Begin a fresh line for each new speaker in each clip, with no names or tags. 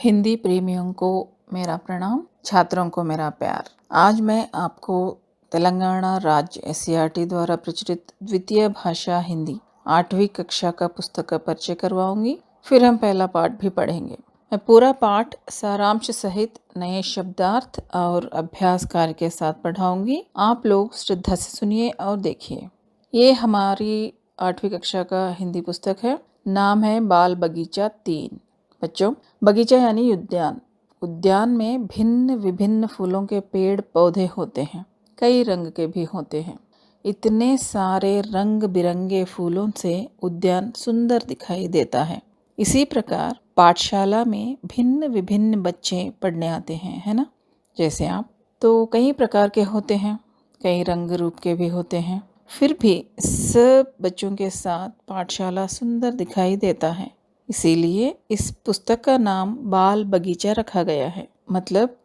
हिंदी प्रेमियों को मेरा प्रणाम, छात्रों को मेरा प्यार। आज मैं आपको तेलंगाना राज्य एससीईआरटी द्वारा प्रचलित द्वितीय भाषा हिंदी 8वीं कक्षा का पुस्तक का परिचय करवाऊंगी। फिर हम पहला पाठ भी पढ़ेंगे। मैं पूरा पाठ सारांश सहित नए शब्दार्थ और अभ्यास कार्य के साथ पढ़ाऊंगी। आप लोग श्रद्धा से सुनिए और देखिए। ये हमारी 8वीं कक्षा का हिंदी पुस्तक है। नाम है बाल बगीचा 3। बच्चों, बगीचा यानी उद्यान। उद्यान में भिन्न विभिन्न फूलों के पेड़ पौधे होते हैं, कई रंग के भी होते हैं। इतने सारे रंग बिरंगे फूलों से उद्यान सुंदर दिखाई देता है। इसी प्रकार पाठशाला में भिन्न विभिन्न बच्चे पढ़ने आते हैं, है ना। जैसे आप तो कई प्रकार के होते हैं, कई रंग रूप के भी होते हैं। फिर भी सब बच्चों के साथ पाठशाला सुंदर दिखाई देता है। इसीलिए इस पुस्तक का नाम बाल बगीचा रखा गया है। मतलब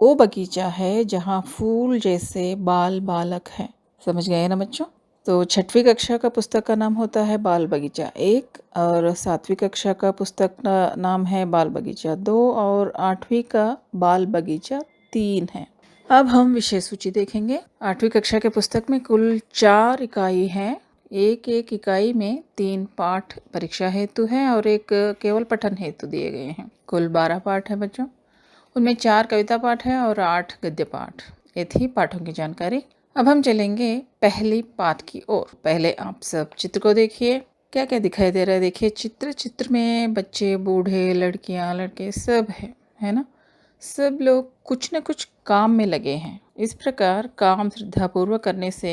वो बगीचा है जहाँ फूल जैसे बाल बालक है। समझ गए ना बच्चों। तो 6वीं कक्षा का पुस्तक का नाम होता है बाल बगीचा 1 और 7वीं कक्षा का पुस्तक का नाम है बाल बगीचा 2 और 8वीं का बाल बगीचा 3 है। अब हम विषय सूची देखेंगे। 8वीं कक्षा के पुस्तक में कुल 4 इकाई हैं। एक एक इकाई में 3 पाठ परीक्षा हेतु है और एक केवल पठन हेतु दिए गए हैं। कुल 12 पाठ है बच्चों। उनमें 4 कविता पाठ है और 8 गद्य पाठ। ये थी पाठों की जानकारी। अब हम चलेंगे पहली पाठ की ओर। पहले आप सब चित्र को देखिए। क्या क्या दिखाई दे रहा है देखिए। चित्र में बच्चे, बूढ़े, लड़कियां, लड़के सब है ना। सब लोग कुछ न कुछ काम में लगे हैं। इस प्रकार काम श्रद्धापूर्वक करने से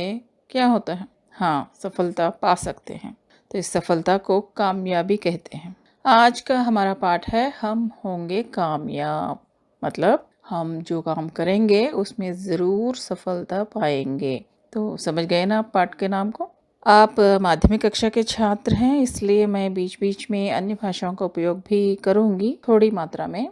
क्या होता है? हाँ, सफलता पा सकते हैं। तो इस सफलता को कामयाबी कहते हैं। आज का हमारा पाठ है हम होंगे कामयाब। मतलब हम जो काम करेंगे उसमें ज़रूर सफलता पाएंगे। तो समझ गए ना आप पाठ के नाम को। आप माध्यमिक कक्षा के छात्र हैं, इसलिए मैं बीच बीच में अन्य भाषाओं का उपयोग भी करूँगी थोड़ी मात्रा में,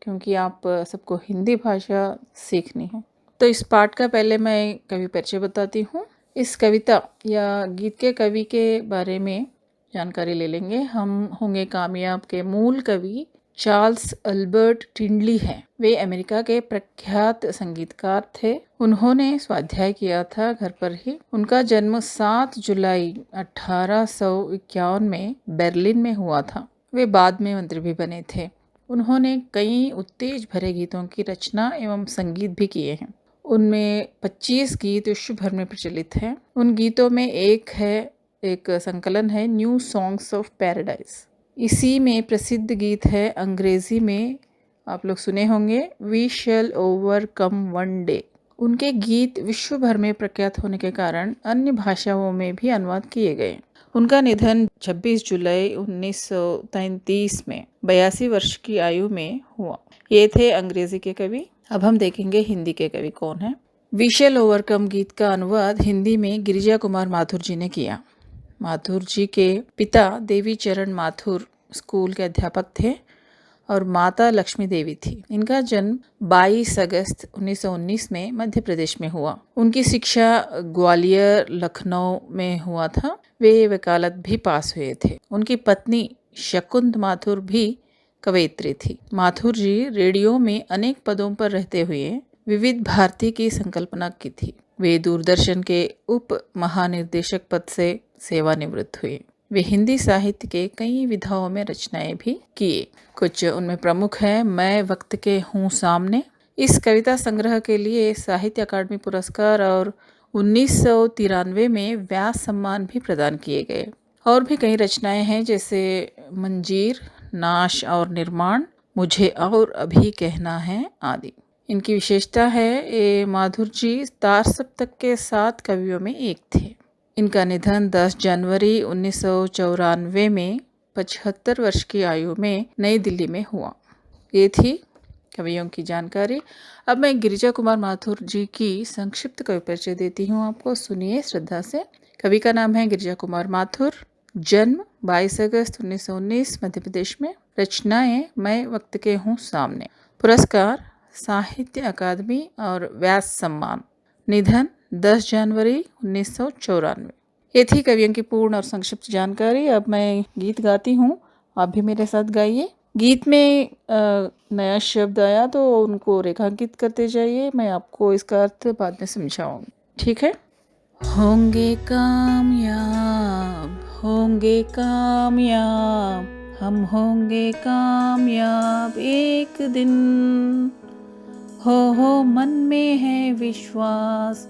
क्योंकि आप सबको हिंदी भाषा सीखनी है। तो इस पाठ का पहले मैं कवि परिचय बताती हूँ। इस कविता या गीत के कवि के बारे में जानकारी ले लेंगे। हम होंगे कामयाब के मूल कवि चार्ल्स अल्बर्ट टिंडली हैं। वे अमेरिका के प्रख्यात संगीतकार थे। उन्होंने स्वाध्याय किया था घर पर ही। उनका जन्म 7 जुलाई 1851 में बर्लिन में हुआ था। वे बाद में मंत्री भी बने थे। उन्होंने कई उत्तेज भरे गीतों की रचना एवं संगीत भी किए हैं। उनमें 25 गीत विश्व भर में प्रचलित हैं। उन गीतों में एक संकलन है न्यू सॉन्ग्स ऑफ पैराडाइज। इसी में प्रसिद्ध गीत है, अंग्रेजी में आप लोग सुने होंगे, we shall overcome one day. उनके गीत विश्व भर में प्रख्यात होने के कारण अन्य भाषाओं में भी अनुवाद किए गए। उनका निधन 26 जुलाई 1933 में 82 वर्ष की आयु में हुआ। ये थे अंग्रेजी के कवि। अब हम देखेंगे हिंदी के कवि कौन है। वी शैल ओवरकम गीत का अनुवाद हिंदी में गिरिजा कुमार माथुर जी ने किया। माथुर जी के पिता देवी चरण माथुर स्कूल के अध्यापक थे और माता लक्ष्मी देवी थी। इनका जन्म 22 अगस्त 1919 में मध्य प्रदेश में हुआ। उनकी शिक्षा ग्वालियर, लखनऊ में हुआ था। वे वकालत भी पास हुए थे। उनकी पत्नी शकुंत माथुर भी कवयित्री थी। माथुर जी रेडियो में अनेक पदों पर रहते हुए विविध भारती की संकल्पना की थी। वे दूरदर्शन के उप महानिर्देशक पद से सेवानिवृत्त हुए। वे हिंदी साहित्य के कई विधाओं में रचनाएं भी किए। कुछ उनमें प्रमुख है, मैं वक्त के हूँ सामने। इस कविता संग्रह के लिए साहित्य अकादमी पुरस्कार और 1993 में व्यास सम्मान भी प्रदान किए गए। और भी कई रचनाएं हैं, जैसे मंजीर, नाश और निर्माण, मुझे और अभी कहना है आदि। इनकी विशेषता है ये माथुर जी तार सप्तक के 7 कवियों में एक थे। इनका निधन 10 जनवरी 1994 में 75 वर्ष की आयु में नई दिल्ली में हुआ। ये थी कवियों की जानकारी। अब मैं गिरिजा कुमार माथुर जी की संक्षिप्त कवि परिचय देती हूँ आपको। सुनिए श्रद्धा से। कवि का नाम है गिरिजा कुमार माथुर। जन्म 22 अगस्त 1919 मध्य प्रदेश में। रचनाएं मैं वक्त के हूँ सामने। पुरस्कार साहित्य अकादमी और व्यास सम्मान। निधन 10 जनवरी 1994। ये थी कवियों की पूर्ण और संक्षिप्त जानकारी। अब मैं गीत गाती हूँ, आप भी मेरे साथ गाइए। गीत में नया शब्द आया तो उनको रेखांकित करते जाइए, मैं आपको इसका अर्थ बाद में समझाऊंगी, ठीक है। होंगे कामयाब, होंगे कामयाब, हम होंगे कामयाब एक दिन। हो मन में है विश्वास,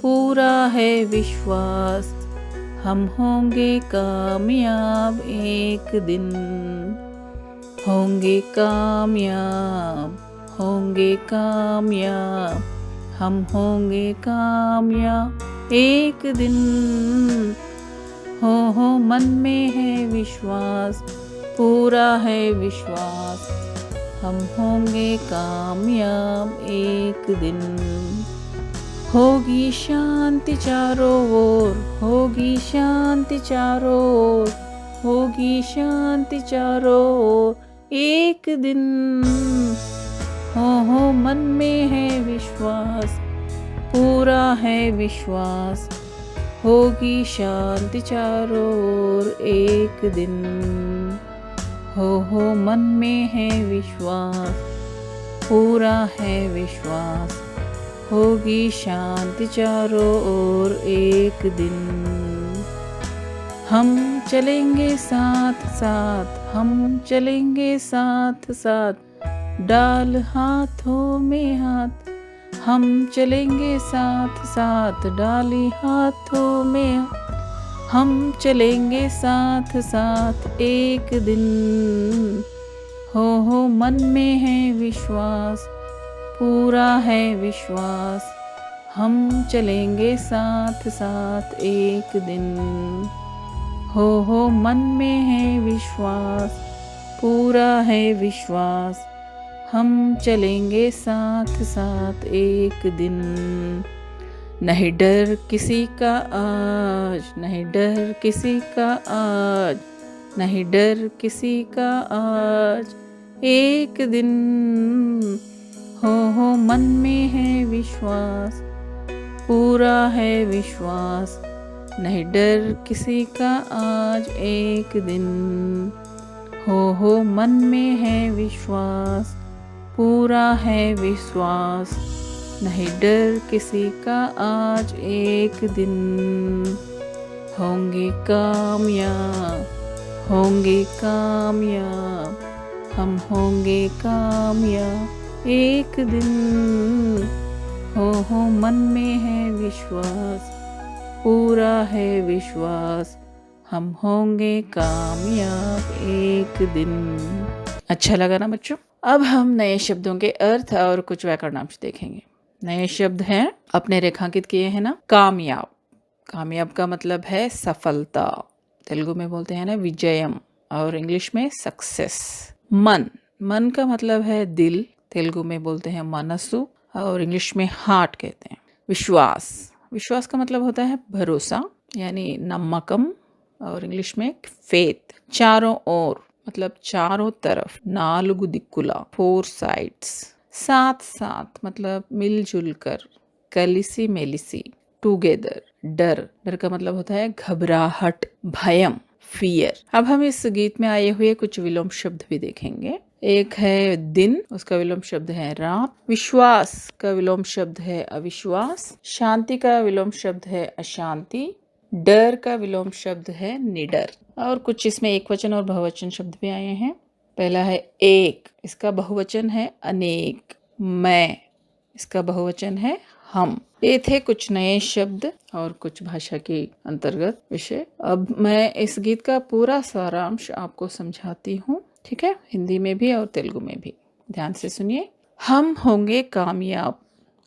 पूरा है विश्वास, हम होंगे कामयाब एक दिन। होंगे कामयाब, होंगे कामयाब, हम होंगे कामयाब एक दिन। हो मन में है विश्वास, पूरा है विश्वास, हम होंगे कामयाब एक दिन। होगी शांति चारों ओर, होगी शांति चारों ओर, होगी शांति चारों ओर एक दिन। हो मन में है विश्वास, पूरा है विश्वास, होगी शांति चारों ओर एक दिन। हो मन में है विश्वास, पूरा है विश्वास, होगी शांति चारों ओर एक दिन। हम चलेंगे साथ साथ, हम चलेंगे साथ साथ, डाल हाथों में हाथ, हम चलेंगे साथ साथ, डाली हाथों में, हम चलेंगे साथ साथ एक दिन। हो मन में है विश्वास, पूरा है विश्वास, हम चलेंगे साथ साथ एक दिन। हो मन में है विश्वास, पूरा है विश्वास, हम चलेंगे साथ साथ एक दिन। नहीं डर किसी का आज, नहीं डर किसी का आज, नहीं डर किसी का आज एक दिन। हो मन में है विश्वास, पूरा है विश्वास, नहीं डर किसी का आज एक दिन। हो मन में है विश्वास, पूरा है विश्वास, नहीं डर किसी का आज एक दिन। होंगे कामयाब, होंगे कामयाब, हम होंगे कामयाब एक दिन। हो मन में है विश्वास, पूरा है विश्वास, हम होंगे कामयाब एक दिन। अच्छा लगा ना बच्चों? अब हम नए शब्दों के अर्थ और कुछ व्याकरणांश देखेंगे। नए शब्द हैं, अपने रेखांकित किए हैं ना। कामयाब, कामयाब का मतलब है सफलता, तेलुगु में बोलते हैं ना विजयम, और इंग्लिश में सक्सेस। मन, मन का मतलब है दिल, तेलुगु में बोलते हैं मनसु, और इंग्लिश में हार्ट कहते हैं। विश्वास, विश्वास का मतलब होता है भरोसा, यानी नम्मकम, और इंग्लिश में फेथ। चारों ओर मतलब चारों तरफ, नालुगु दिक्कुला, फोर साइड्स। साथ साथ मतलब मिलजुल कर, कलिसी मेलिसी, टुगेदर। डर, डर का मतलब होता है घबराहट, भयम, फियर। अब हम इस गीत में आए हुए कुछ विलोम शब्द भी देखेंगे। एक है दिन, उसका विलोम शब्द है रात। विश्वास का विलोम शब्द है अविश्वास। शांति का विलोम शब्द है अशांति। डर का विलोम शब्द है निडर। और कुछ इसमें एक वचन और बहुवचन शब्द भी आए हैं। पहला है एक, इसका बहुवचन है अनेक। मैं, इसका बहुवचन है हम। ये थे कुछ नए शब्द और कुछ भाषा के अंतर्गत विषय। अब मैं इस गीत का पूरा सारांश आपको समझाती हूँ, ठीक है, हिंदी में भी और तेलुगु में भी। ध्यान से सुनिए। हम होंगे कामयाब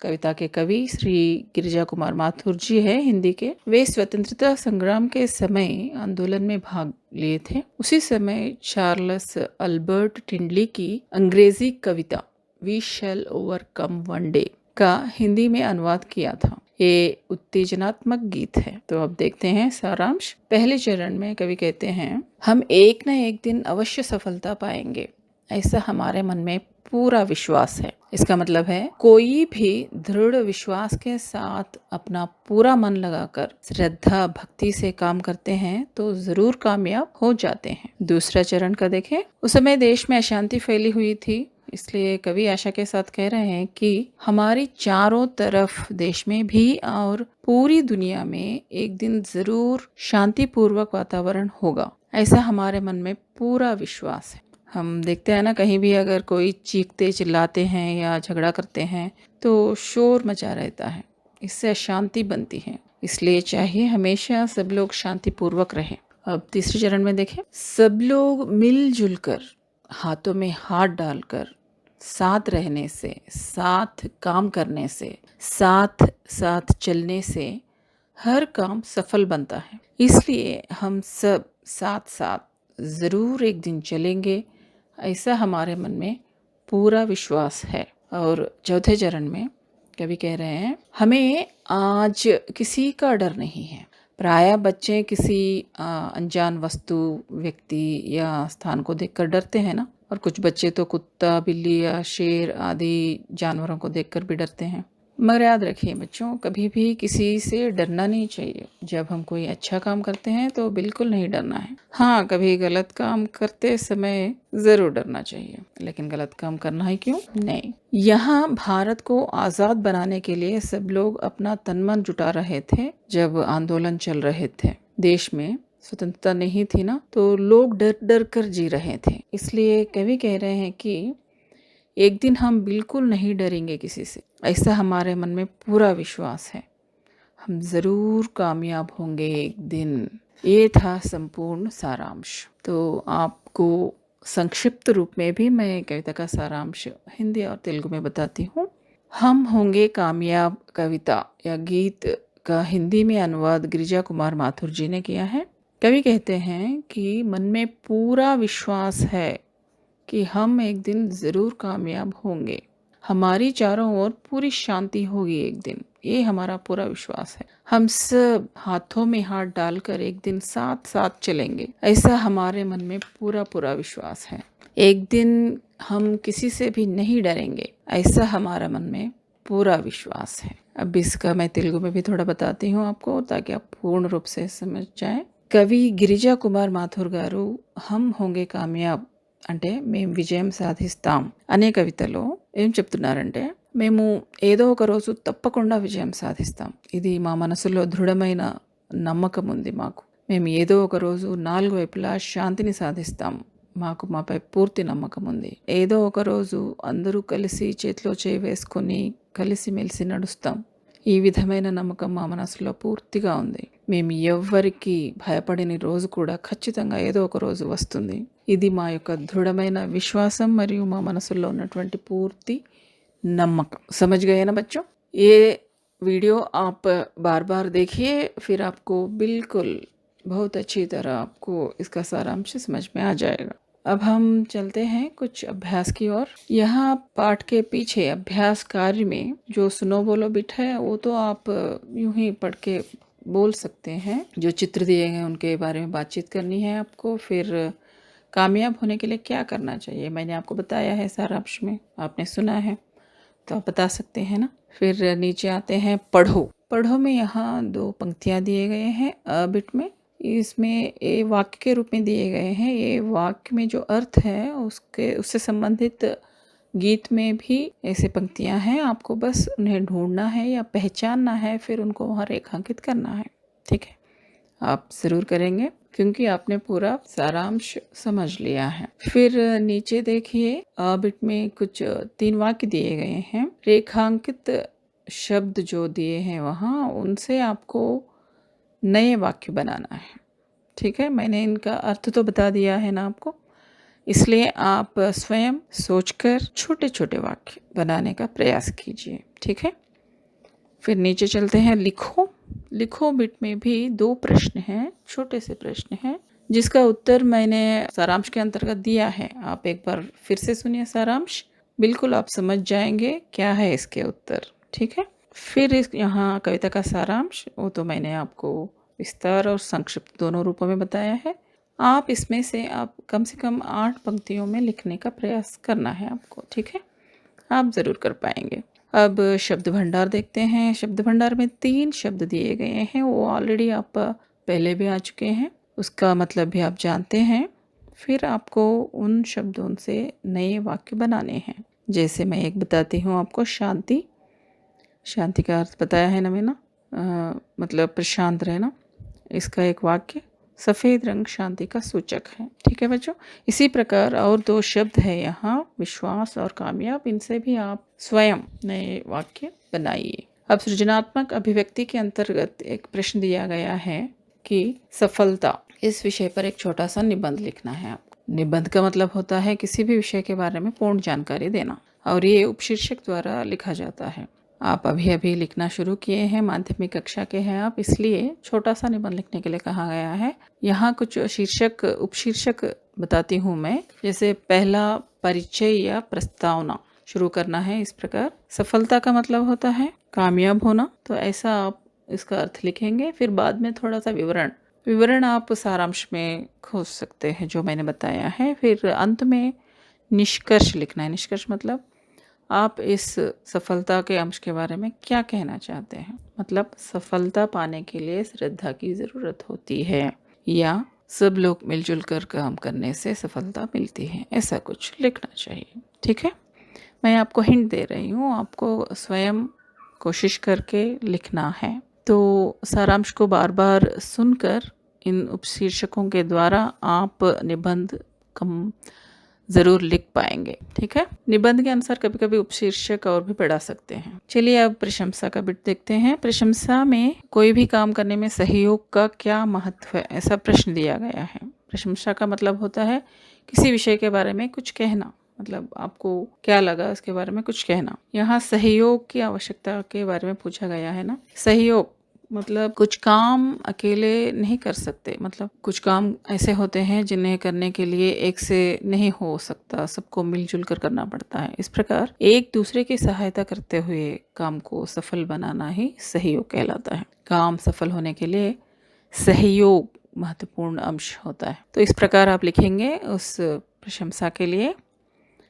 कविता के कवि श्री गिरिजा कुमार माथुर जी है, हिंदी के। वे स्वतंत्रता संग्राम के समय आंदोलन में भाग लिए थे। उसी समय चार्ल्स अल्बर्ट टिंडली की अंग्रेजी कविता we shall overcome one day का हिंदी में अनुवाद किया था। ये उत्तेजनात्मक गीत है। तो अब देखते हैं सारांश। पहले चरण में कवि कहते हैं, हम एक न एक दिन अवश्य सफलता पाएंगे। ऐसा हमारे मन में पूरा विश्वास है। इसका मतलब है कोई भी दृढ़ विश्वास के साथ अपना पूरा मन लगाकर श्रद्धा भक्ति से काम करते हैं तो जरूर कामयाब हो जाते हैं। दूसरा चरण का देखें। उस समय देश में अशांति फैली हुई थी, इसलिए कवि आशा के साथ कह रहे हैं कि हमारी चारों तरफ देश में भी और पूरी दुनिया में एक दिन जरूर शांतिपूर्वक वातावरण होगा, ऐसा हमारे मन में पूरा विश्वास है। हम देखते हैं ना, कहीं भी अगर कोई चीखते चिल्लाते हैं या झगड़ा करते हैं तो शोर मचा रहता है, इससे अशांति बनती है। इसलिए चाहिए हमेशा सब लोग शांतिपूर्वक रहें। अब तीसरे चरण में देखें। सब लोग मिलजुल कर, हाथों में हाथ डालकर, साथ रहने से, साथ काम करने से, साथ साथ चलने से हर काम सफल बनता है। इसलिए हम सब साथ साथ ज़रूर एक दिन चलेंगे, ऐसा हमारे मन में पूरा विश्वास है। और चौथे चरण में कवि कह रहे हैं, हमें आज किसी का डर नहीं है। प्रायः बच्चे किसी अनजान वस्तु, व्यक्ति या स्थान को देखकर डरते हैं ना, और कुछ बच्चे तो कुत्ता, बिल्ली या शेर आदि जानवरों को देखकर भी डरते हैं। मगर याद रखिए बच्चों, कभी भी किसी से डरना नहीं चाहिए। जब हम कोई अच्छा काम करते हैं तो बिल्कुल नहीं डरना है। हाँ, कभी गलत काम करते समय जरूर डरना चाहिए, लेकिन गलत काम करना ही क्यों नहीं। यहाँ भारत को आज़ाद बनाने के लिए सब लोग अपना तन मन जुटा रहे थे। जब आंदोलन चल रहे थे, देश में स्वतंत्रता नहीं थी ना, तो लोग डर डर कर जी रहे थे। इसलिए कवि कह रहे हैं कि एक दिन हम बिल्कुल नहीं डरेंगे किसी से, ऐसा हमारे मन में पूरा विश्वास है। हम ज़रूर कामयाब होंगे एक दिन। ये था संपूर्ण सारांश। तो आपको संक्षिप्त रूप में भी मैं कविता का सारांश हिंदी और तेलुगु में बताती हूँ। हम होंगे कामयाब कविता या गीत का हिंदी में अनुवाद गिरिजा कुमार माथुर जी ने किया है। कवि कहते हैं कि मन में पूरा विश्वास है कि हम एक दिन ज़रूर कामयाब होंगे। हमारी चारों ओर पूरी शांति होगी एक दिन, ये हमारा पूरा विश्वास है। हम सब हाथों में हाथ डालकर एक दिन साथ साथ चलेंगे, ऐसा हमारे मन में पूरा पूरा विश्वास है। एक दिन हम किसी से भी नहीं डरेंगे, ऐसा हमारा मन में पूरा विश्वास है। अब इसका मैं तेलुगु में भी थोड़ा बताती हूँ आपको, ताकि आप पूर्ण रूप से समझ जाएं। कवि गिरिजा कुमार మాథూర్ గారు हम होंगे कामयाब అంటే మేము విజయం సాధిస్తాం అనే కవితలో ఏం చెప్తున్నారంటే, మేము ఏదో ఒక రోజు తప్పకుండా విజయం సాధిస్తాం. ఇది మా మనసులో దృఢమైన నమ్మకం ఉంది. మేము ఏదో ఒక రోజు నాలుగు వైపులా శాంతిని సాధిస్తాం. మాకు మాపై పూర్తి నమ్మకం ఉంది. ఏదో ఒక రోజు అందరూ కలిసి చేతిలో చేయి వేసుకొని కలిసిమెలిసి నడుస్తాం. ఈ విధమైన నమ్మకం మా మనసులో పూర్తిగా ఉంది. మేము ఎవ్వరికి భయపడని రోజు కూడా ఖచ్చితంగా ఏదో ఒక రోజు వస్తుంది. ఇది మా యొక్క దృఢమైన విశ్వాసం మరియు మా మనసులో ఉన్నటువంటి పూర్తి नमक। समझ गए ना बच्चों? ये वीडियो आप बार बार देखिए, फिर आपको बिल्कुल बहुत अच्छी तरह आपको इसका सारांश समझ में आ जाएगा। अब हम चलते हैं कुछ अभ्यास की ओर। यहाँ पाठ के पीछे अभ्यास कार्य में जो सुनो बोलो बिट है, वो तो आप यूं ही पढ़ के बोल सकते हैं। जो चित्र दिए गए उनके बारे में बातचीत करनी है आपको। फिर कामयाब होने के लिए क्या करना चाहिए मैंने आपको बताया है सारांश में, आपने सुना है तो आप बता सकते हैं ना। फिर नीचे आते हैं पढ़ो। पढ़ो में यहाँ 2 पंक्तियाँ दिए गए हैं अ बिट में। इसमें ये वाक्य के रूप में दिए गए हैं। ये वाक्य में जो अर्थ है उससे संबंधित गीत में भी ऐसे पंक्तियाँ हैं। आपको बस उन्हें ढूंढना है या पहचानना है, फिर उनको वहाँ रेखांकित करना है। ठीक है, आप ज़रूर करेंगे क्योंकि आपने पूरा सारांश समझ लिया है। फिर नीचे देखिए अ बिट में कुछ 3 वाक्य दिए गए हैं। रेखांकित शब्द जो दिए हैं वहाँ, उनसे आपको नए वाक्य बनाना है। ठीक है, मैंने इनका अर्थ तो बता दिया है ना आपको, इसलिए आप स्वयं सोचकर छोटे छोटे वाक्य बनाने का प्रयास कीजिए। ठीक है, फिर नीचे चलते हैं लिखो। लिखो बिट में भी 2 प्रश्न हैं, छोटे से प्रश्न हैं, जिसका उत्तर मैंने सारांश के अंतर्गत दिया है। आप एक बार फिर से सुनिए सारांश, बिल्कुल आप समझ जाएंगे क्या है इसके उत्तर। ठीक है, फिर यहाँ कविता का सारांश, वो तो मैंने आपको विस्तार और संक्षिप्त दोनों रूपों में बताया है। आप इसमें से आप कम से कम 8 पंक्तियों में लिखने का प्रयास करना है आपको, ठीक है? आप ज़रूर कर पाएँगे। अब शब्द भंडार देखते हैं। शब्द भंडार में 3 शब्द दिए गए हैं, वो ऑलरेडी आप पहले भी आ चुके हैं, उसका मतलब भी आप जानते हैं। फिर आपको उन शब्दों से नए वाक्य बनाने हैं। जैसे मैं एक बताती हूँ आपको, शांति। शांति का अर्थ बताया है ना मैंने, मतलब प्रशांत रहना। इसका एक वाक्य, सफ़ेद रंग शांति का सूचक है, ठीक है बच्चों? इसी प्रकार और 2 शब्द है यहाँ, विश्वास और कामयाब। इनसे भी आप स्वयं नए वाक्य बनाइए। अब सृजनात्मक अभिव्यक्ति के अंतर्गत एक प्रश्न दिया गया है कि सफलता, इस विषय पर एक छोटा सा निबंध लिखना है आपको। निबंध का मतलब होता है किसी भी विषय के बारे में पूर्ण जानकारी देना, और ये उपशीर्षक द्वारा लिखा जाता है। आप अभी अभी लिखना शुरू किए हैं, माध्यमिक कक्षा के हैं आप, इसलिए छोटा सा निबंध लिखने के लिए कहा गया है। यहाँ कुछ शीर्षक उपशीर्षक बताती हूँ मैं। जैसे पहला, परिचय या प्रस्तावना शुरू करना है इस प्रकार। सफलता का मतलब होता है कामयाब होना, तो ऐसा आप इसका अर्थ लिखेंगे। फिर बाद में थोड़ा सा विवरण आप सारांश में खोज सकते हैं जो मैंने बताया है। फिर अंत में निष्कर्ष लिखना है। निष्कर्ष मतलब आप इस सफलता के अंश के बारे में क्या कहना चाहते हैं। मतलब सफलता पाने के लिए श्रद्धा की ज़रूरत होती है, या सब लोग मिलजुल कर काम करने से सफलता मिलती है, ऐसा कुछ लिखना चाहिए, ठीक है? मैं आपको हिंट दे रही हूँ, आपको स्वयं कोशिश करके लिखना है। तो सारांश को बार बार सुनकर इन उपशीर्षकों के द्वारा आप निबंध कम ज़रूर लिख पाएंगे, ठीक है? निबंध के अनुसार कभी कभी उपशीर्षक और भी बढ़ा सकते हैं। चलिए अब प्रशंसा का बिट देखते हैं। प्रशंसा में कोई भी काम करने में सहयोग का क्या महत्व है, ऐसा प्रश्न दिया गया है। प्रशंसा का मतलब होता है किसी विषय के बारे में कुछ कहना, मतलब आपको क्या लगा उसके बारे में कुछ कहना। यहाँ सहयोग की आवश्यकता के बारे में पूछा गया है ना। सहयोग मतलब कुछ काम अकेले नहीं कर सकते, मतलब कुछ काम ऐसे होते हैं जिन्हें करने के लिए एक से नहीं हो सकता, सबको मिलजुल कर करना पड़ता है। इस प्रकार एक दूसरे की सहायता करते हुए काम को सफल बनाना ही सहयोग कहलाता है। काम सफल होने के लिए सहयोग महत्वपूर्ण अंश होता है। तो इस प्रकार आप लिखेंगे उस प्रशंसा के लिए।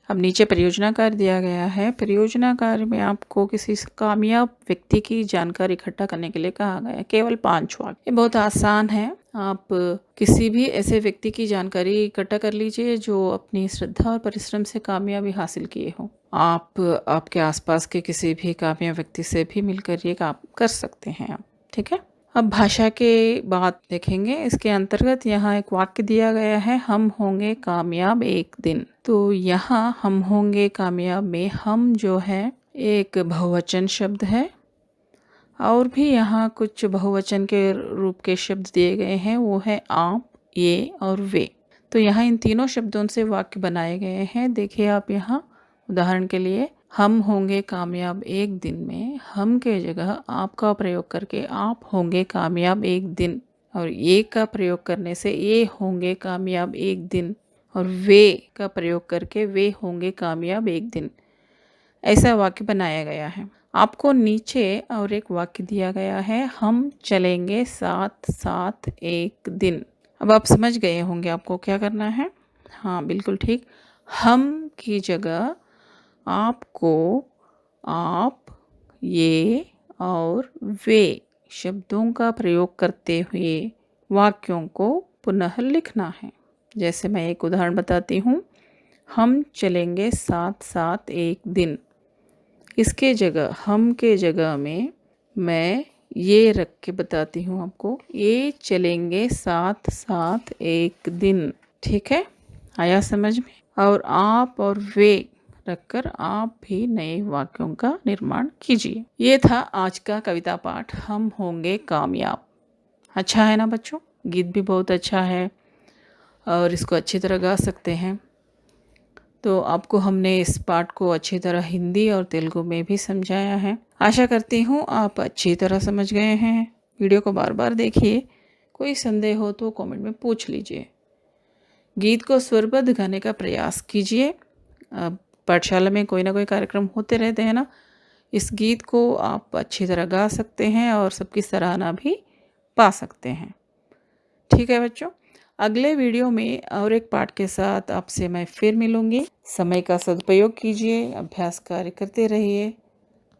अब नीचे परियोजना कार्य दिया गया है। परियोजना कार्य में आपको किसी कामयाब व्यक्ति की जानकारी इकट्ठा करने के लिए कहा गया है। केवल 5 वाक्य, ये बहुत आसान है। आप किसी भी ऐसे व्यक्ति की जानकारी इकट्ठा कर लीजिए जो अपनी श्रद्धा और परिश्रम से कामयाबी हासिल किए हो। आप आपके आसपास के किसी भी कामयाब व्यक्ति से भी मिलकर ये काम कर सकते हैं आप, ठीक है? अब भाषा के बात देखेंगे। इसके अंतर्गत यहाँ एक वाक्य दिया गया है, हम होंगे कामयाब एक दिन। तो यहाँ हम होंगे कामयाब में हम जो है एक बहुवचन शब्द है, और भी यहाँ कुछ बहुवचन के रूप के शब्द दिए गए हैं, वो है आप, ये और वे। तो यहाँ इन तीनों शब्दों से वाक्य बनाए गए हैं। देखिए आप यहाँ उदाहरण के लिए, हम होंगे कामयाब एक दिन में हम के जगह आप का प्रयोग करके आप होंगे कामयाब एक दिन, और ये का प्रयोग करने से ये होंगे कामयाब एक दिन, और वे का प्रयोग करके वे होंगे कामयाब एक दिन, ऐसा वाक्य बनाया गया है। आपको नीचे और एक वाक्य दिया गया है, हम चलेंगे साथ साथ एक दिन। अब आप समझ गए होंगे आपको क्या करना है। हाँ बिल्कुल ठीक, हम की जगह आपको आप, ये और वे शब्दों का प्रयोग करते हुए वाक्यों को पुनः लिखना है। जैसे मैं एक उदाहरण बताती हूँ, हम चलेंगे साथ साथ एक दिन। इसके जगह हम के जगह में मैं ये रख के बताती हूँ आपको, ये चलेंगे साथ साथ एक दिन, ठीक है? आया समझ में? और आप और वे रखकर आप भी नए वाक्यों का निर्माण कीजिए। ये था आज का कविता पाठ, हम होंगे कामयाब। अच्छा है ना बच्चों? गीत भी बहुत अच्छा है और इसको अच्छी तरह गा सकते हैं। तो आपको हमने इस पाठ को अच्छी तरह हिंदी और तेलुगु में भी समझाया है। आशा करती हूँ आप अच्छी तरह समझ गए हैं। वीडियो को बार बार देखिए, कोई संदेह हो तो कमेंट में पूछ लीजिए। गीत को स्वरबद्ध गाने का प्रयास कीजिए। पाठशाला में कोई ना कोई कार्यक्रम होते रहते हैं ना, इस गीत को आप अच्छी तरह गा सकते हैं और सबकी सराहना भी पा सकते हैं। ठीक है बच्चों, अगले वीडियो में और एक पाठ के साथ आपसे मैं फिर मिलूंगी। समय का सदुपयोग कीजिए, अभ्यास कार्य करते रहिए,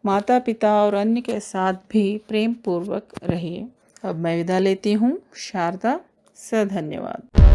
माता पिता और अन्य के साथ भी प्रेम पूर्वक रहिए। अब मैं विदा लेती हूँ। शारदा। धन्यवाद।